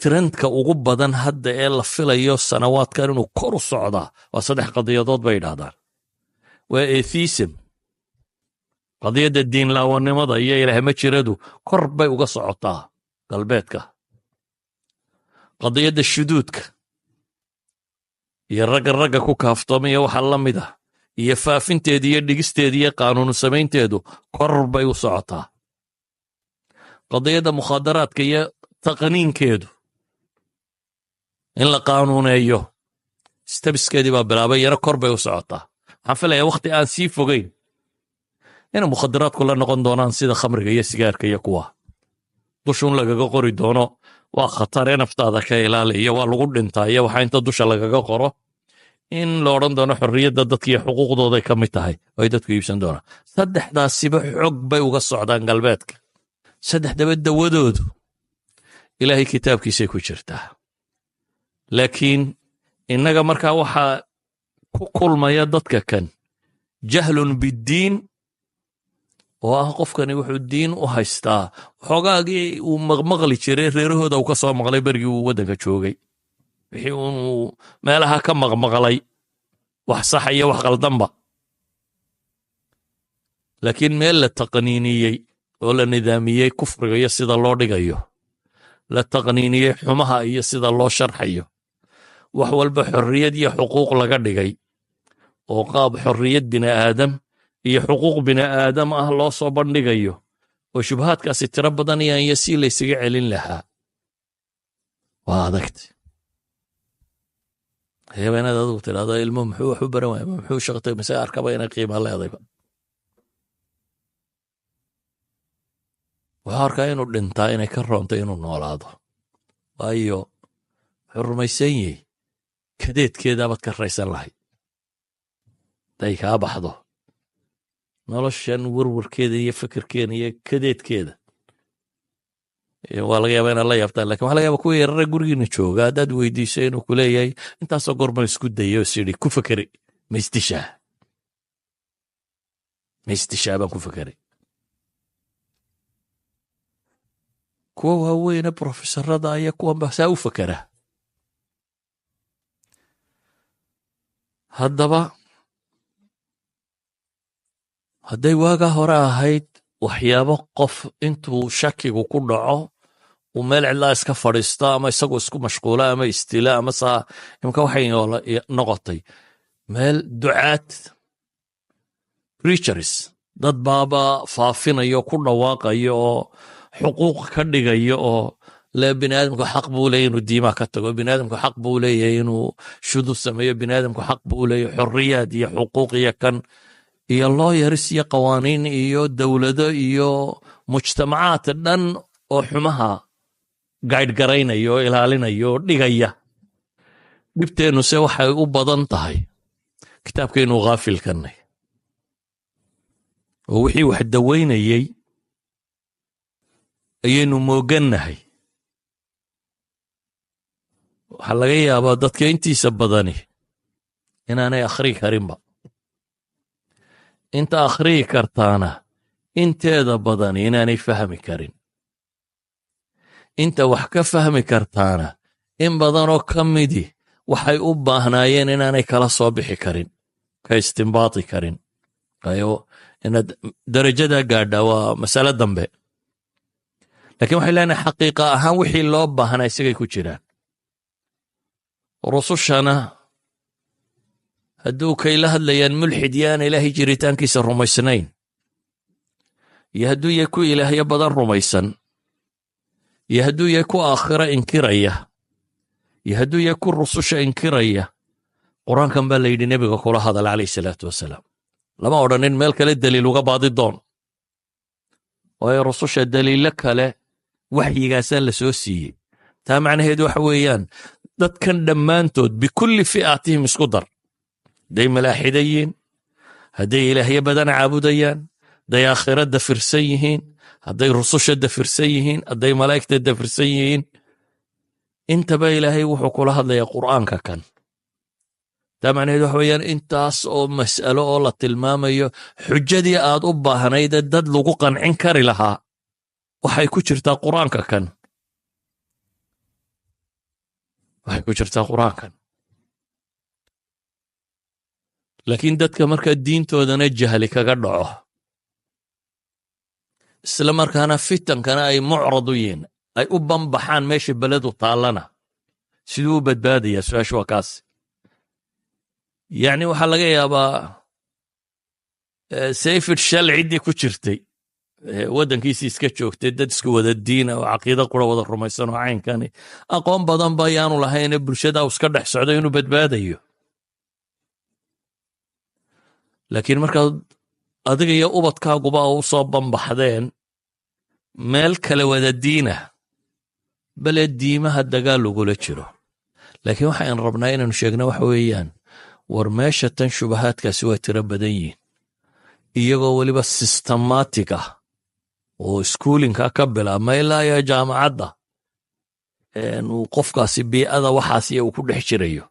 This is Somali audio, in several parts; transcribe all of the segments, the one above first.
trendka ugu badan hadda ee la filayo sanawaadkan inuu kor u socdaa waa 3 qadiyadood bay yidhaahdaan. waa atheism, qadiyadda diinlaawanimada iyo ilaahay ma jiradu kor bay uga socotaa galbeedka. qadiyadda shuduudka iyo ragga ku kaaftoomaya waxa la mid ah iyo faafinteeda iyo dhigisteeda iyo qaanuun samaynteedu kor bay u socotaa. qadiyadda mukhaadaraadka iyo taqniinkeedu in la qaanuuneeyo stabiskeedii baa bilaabay, yana kor bay u socotaa. waxaan filayaa wakhti aan sii fogeyn inay mukhadaraadku la noqon doonaan sida khamriga iyo sigaarka iyo kuwa dushuun lagaga qori doono waa khatar ee naftaada ka ilaali iyo waa lagu dhintaa iyo waxaa inta dusha lagaga qoro in la odhan doono xorriyadda dadka iyo xuquuqdooday ka mid tahay oo ay dadku iibsan doonaan. 3daasiba xog bay uga socdaan galbeedka. 3daba dawadoodu ilaahay kitaabkiisay ku jirtaa. laakiin innaga markaa waxaa ku kulmaya dadka kan jahlun biddiin oo ah qofkani wuxuu diin u haystaa xoogaagii uu maqmaqli jiray reerahooda uu ka soo maqlay berigii uu waddanka joogay, wixii uu meelaha ka maqmaqlay wax sax iyo wax qaldanba. laakiin meel la taqniiniyey oo la nidaamiyey kufriga iyo sida loo dhigayo, la taqniiniyey xumaha iyo sida loo sharxayo, wax walba xorriyad iyo xuquuq laga dhigay oo qaab xorriyad bini'aadam iyo xuquuq bini'aadam ah loo soo bandhigayo oo shubahaadkaasi tiro badanayaan iyo si laysaga celin lahaa waa adagta. habeenaad adigu tidhahdo ilmo muxuu wax u baran waaya, muxuu shaqtay, mise arkaba inay qiima leedayba. waxaa arkaa inuu dhintaa inay ka roonto inuu noolaado, waayo wuxuu rumaysan yahay kadeedkeedaabaad ka raysan lahayd haday kaa baxdo noloshan warwarkeeda iyo fikirkeeda iyo kadeedkeeda. waa laga yaabaa inaad la yaabtaan, lakin waxa laga yaaba kuwa yarare gurigiina jooga haddaad weydiiso inuu ku leeyahay intaasoo gorban isku dayo is yidhi ku fikeri ma istishaa baan ku fikeri. kuwa waaweyne profesorada ayaa kuwanba saa u fakera. haddaba hadday waagaa hore ahayd waxyaabo qof intuu shakigu ku dhaco uu meel cidlaa iska fadhiisto ama isagoo isku mashquula ama istila ama saa, imka waxay noqotay meel ducaad preachers, dad baaba faafinayo ku dhawaaqayo oo xuquuq ka dhigayo oo le biniaadamku xaq buu leeyahy inuu diimaa ka tago, biniaadamku xaq buu leeyahay inuu shudu sameeyo, biniaadamku xaq buu leeyahay xorriyaad iyo xuquuq iyo kan iyo looyaris iyo qawaaniin iyo dowlado iyo mujtamacaad dhan oo xumaha gaydhgaraynaya oo ilaalinaya oo dhigaya. dhibteennuse waxay u badan tahay kitaabkaynu haafilkanay oo wixii wax dawaynayey ayaynu moogannahay. waxaa laga yaabaa dadka intiisa badani inaanay akhrii karinba, inta akhriyi kartaana inteeda badani inaanay fahmi karin, inta wax ka fahmi kartaana in badanoo ka midi waxay u baahnaayeen inaanay kala soo bixi karin, ka istimbaati karin. ayo inaad darajada gaadha waa masale dambe, laakiin waxay leenahay xaqiiqa ahaan wixii loo baahnaa isagay ku jiraan. rusushana hadduu kay la hadlayaan mulxid yaana ilaahay jiritaankiisa rumaysnayn, iyo hadduu yahay ku ilaahyo badan rumaysan, iyo hadduu yahay ku aakhiro inkiraya, iyo hadduu yahay ku rususha inkiraya, qur-aankan baa la yidhi nebiga kula hadal calayh salaatu wasalaam. lama odhanin meel kale daliil uga baadi doon, waayo rususha daliilo kale waxyigaasaa la soo siiyey. taa macnaheedu waxa weeyaan dadkan dhammaantood bikulli fi'aatihim isku dar, hadday malaaxida yihiin, hadday ilaahyo badan caabudayaan, hadday aakhiro dafirsan yihiin, hadday rususha dafirsan yihiin, hadday malaa'igta dafirsan yihiin, intaba ilaahay wuxuu kula hadlayaa qur'aanka kan. taa macnaheedu waxa weeyaan intaas oo mas'alo oo la tilmaamayo xujadii aad u baahnayd ee dad lagu qancin kari lahaa waxay ku jirtaa qur'aanka kan. waxay ku jirtaa qur-aankan. laakiin dadka marka diintoodana jahli kaga dhaco, isla markaana fitankana ay mucrad u yihiin, ay u banbaxaan meesha beledu taallana, siduu u badbaadayaa? su-aashu waa kaas. yacni waxaa laga yaabaa sayfid shal ciddii ku jirtay waddankiisii iska joogtay, dad isku wada diina oo caqiida qura wada rumaysan oo caynkani aqoon badan ba ayaanu lahayne bulshada iska dhex socdo inuu badbaadayo. laakiin markaad adiga iyo ubadkaaguba u soo banbaxdeen meel kale wada diina, bale diimaha dagaal lagula jiro, laakiin waxaan rabnaa inaanu sheegna waxa weeyaan, war meesha tan shubahaadkaasi waa tiro badan yihiin, iyagoo weliba systematic ah oo iskuulinka ka bilaabma ilaa iyo jaamacadda, uu qofkaasi bii'ada waxaasi uu ku dhex jirayo.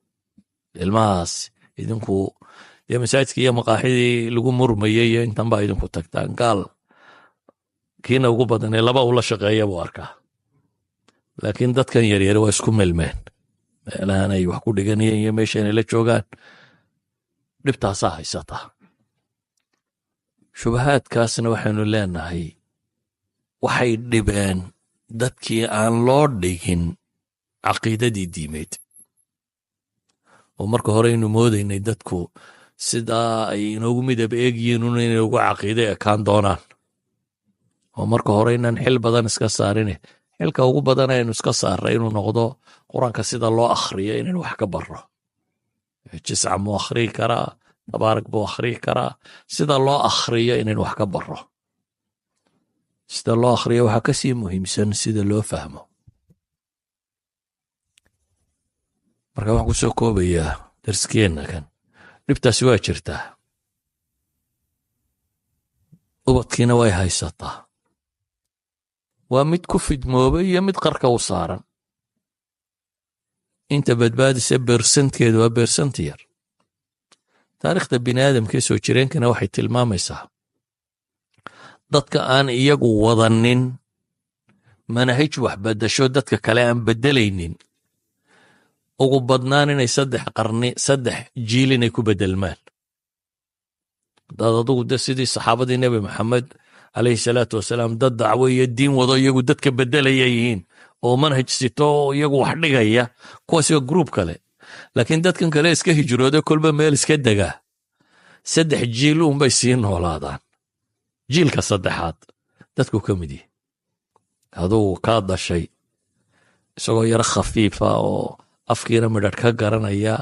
ilmahaas idinku dee masaajidka iyo maqaaxidii lagu murmayey iyo intan baa idinku tagtaan, gaal kiina ugu badanee laba ula shaqeeya buu arkaa. laakiin dadkan yaryare waa isku melmeen, meelahan ay wax ku dhiganayeen iyo meeshaanay la joogaan, dhibtaasaa haysataa. shubahaadkaasna waxaynu leenahay waxay dhibeen dadkii aan loo dhigin caqiidadii diimeed, oo marka hore aynu moodaynay dadku sidaa ay inoogu midab eegyihiin un inay ugu caqiide ekaan doonaan, oo marka hore inaan xil badan iska saarine xilka ugu badan aynu iska saarray inuu noqdo qur-aanka sida loo akhriyo inaynu wax ka barro. jisca muu akhriyi karaa, tabaarak buu akhriyi karaa, sida loo akhriyo inaynu wax ka barro. sida loo akhriyo waxaa ka sii muhiimsan sida loo fahmo. marka waxaan ku soo koobayaa darskeenna kan, dhibtaasi waa jirtaa, ubadkiina way haysataa, waa mid ku fidmoobay iyo mid qarka u saaran. inta badbaadisa bersantkeedu waa bersanti yar. taariikhda bini aadamkee soo jireenkana waxay tilmaamaysaa dadka aan iyagu wadanin manahij wax badasho dadka kale aan bedelaynin, ugu badnaan inay 3 qarni 3 jiil inay ku bedelmaan. dad adugu de sidii saxaabadii nebi maxamed calayhi salaatu wasalaam dad dacwo iyo diin wado iyagu dadka bedelaya yihiin oo manhaj sito oo iyagu wax dhigaya, kuwaasi waa gruub kale. laakiin dadkan kale iska hijrooda kolba meel iska degaa, 3 jiil unbay sii noolaadaan. jiilka 3aad dadku ka mid yihi, adugu kaa dashay isagoo yaro khafiifa oo afkiina midhadh ka garanaya,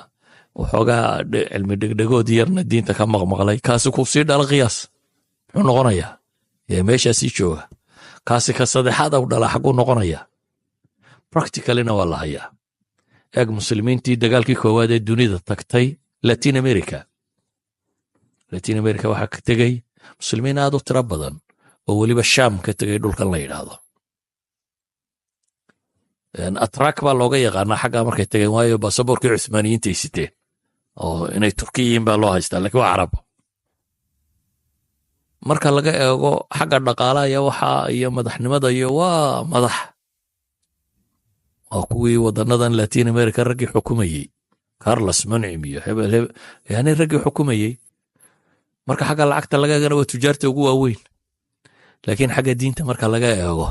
waxoogaa cilmi dhegdhegood yarna diinta ka maqmaqlay, kaasi ku sii dhala qiyaas muxuu noqonayaa? meeshaasii jooga. kaasi ka 3aad u dhala xaguu noqonaya? practicalina waa la hayaa. eeg muslimiintii dagaalkii koowaad ee dunida tagtay latin america waxaa ka tegey muslimiin aad u tiro badan oo weliba shaam ka tegay dhulkan la yidhaahdo. atrak baa looga yaqaanaa xaggaa markay tageen, waayo basaboorkii cuthmaaniyiintay siteen oo inay turkiya yihiin baa loo haystaa, lakiin waa carab. marka laga eego xagga dhaqaalaha iyo waxaa iyo madaxnimada iyo waa madax, waa kuwii wadanadan latin america raggii xukumayey, carlos mancim iyo hebel yani raggii xukumayey. marka xagga lacagta laga eegana waa tujaarta ugu waaweyn, laakiin xagga diinta marka laga eego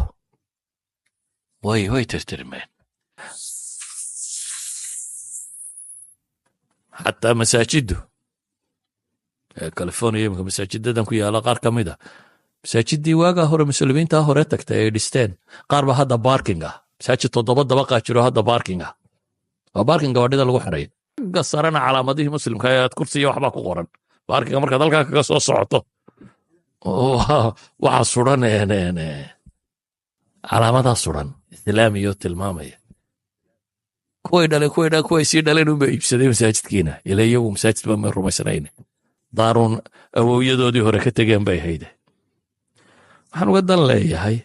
way tirtirmeen. xataa masaajiddu california imika masaajidadan ku yaala qaar ka mid a, masaajidii waagaa hore muslimiintaa hore tagtay ay dhisteen, qaar ba hadda barking ah. masaajid 7 dabaqaa jiro hadda barking ah. waa barking gawaadhida lagu xidhay, ga sarana calaamadihii muslimka aad kursiya waxbaa ku qoran. barkinga markaad halkaa kaga soo socoto waxaa suran calaamadaa suran islaamiyo tilmaamaya. kuway sii dhaleen unba iibsaday masaajidkiina, ila iyagu masaajid ba ma rumaysanayne, daaruun awowyadoodii hore ka tegeen bay hayde. waxaan uga dan leeyahay,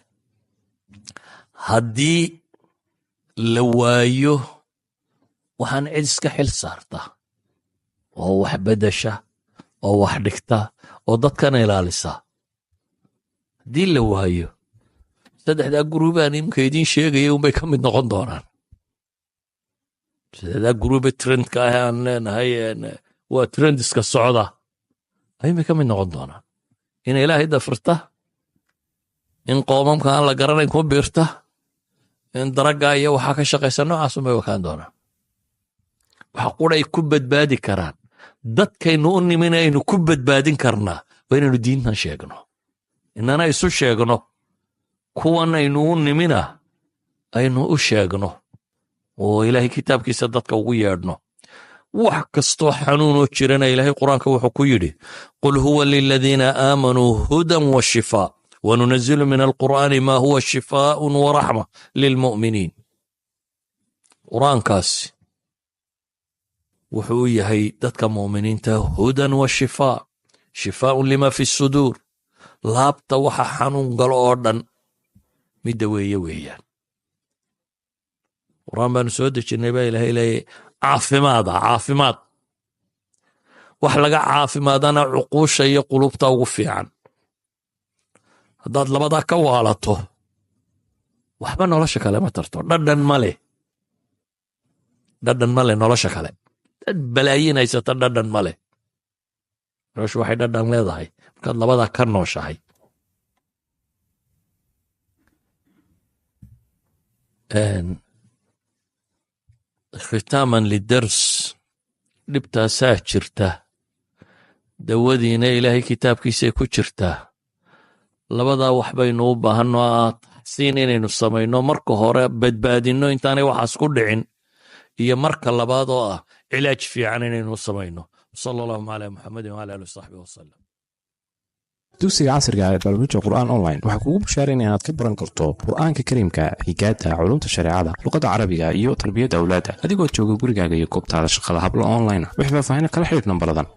haddii la waayo waxaan cid iska xil saarta oo wax bedasha oo wax dhigta oo dadkana ilaalisa, haddii la waayo 3daa guruubaan imika idiin sheegaya unbay ka mid noqon doonaan. sidaa guruuba trendka ah aan leenahay waa trendiska socda ayma ka mid noqon doonaan in ilaahay dafirta in qoomamka aan la garanayn ku biirta in daragga iyo waxaa ka shaqaysa noocaasumay wakaan doonaan waxa quray ku badbaadi karaan dadkaynu u nimin aynu ku badbaadin karnaa waa inaynu diintan sheegno inana isu sheegno kuwan aynu u nimina aynu u sheegno oo ilaahay kitaabkiisa dadka ugu yeedhno wax kastoo xanuunoo jirana ilaahay qur-aanka wuxuu ku yidhi qul huwa liladiina aamanuu hudan wa shifaa wanunazilu min alqur'aani maa huwa shifaaun waraxma lilmu'miniin qur-aankaasi wuxuu u yahay dadka mu'miniinta hudan wa shifaa shifaaun lima fi suduur laabta waxa xanuun galo oo dhan midda weeyaan qur-aan baanu soo dejinnay baa ilaahay leeyahy caafimaad wax laga caafimaadana cuquusha iyo qulubta ugu fiican haddaad labadaa ka waalato waxba nolosha kale ma tarto dhadhan male nolosha kale dad balaayin haysata dhadhan male noloshu waxay dhadhan leedahay markaad labadaa ka nooshahay khitaaman lidars dhibtaasaa jirta dawadiina ilaahay kitaabkiisay ku jirtaa labadaa wax baynu u baahanno taxsiin inaynu samayno marka hore badbaadinno intaanay waxaas ku dhicin iyo marka labaad oo ah cilaaj fiican inaynu samayno sala allahu calaa muxamedin wala alihi wasaxbihi wasalam dugsiga casriga ee barnaamijka qur'aan online waxaa kugu bashaaraynaya inaad ka baran karto qur'aanka kariimka higaada culumta shareecada luqadda carabiga iyo tarbiyadda awlaadda adigoo jooga gurigaaga iyo goobtaada shaqada hablo online wix faahfaahin kala xidhiidh nambaradan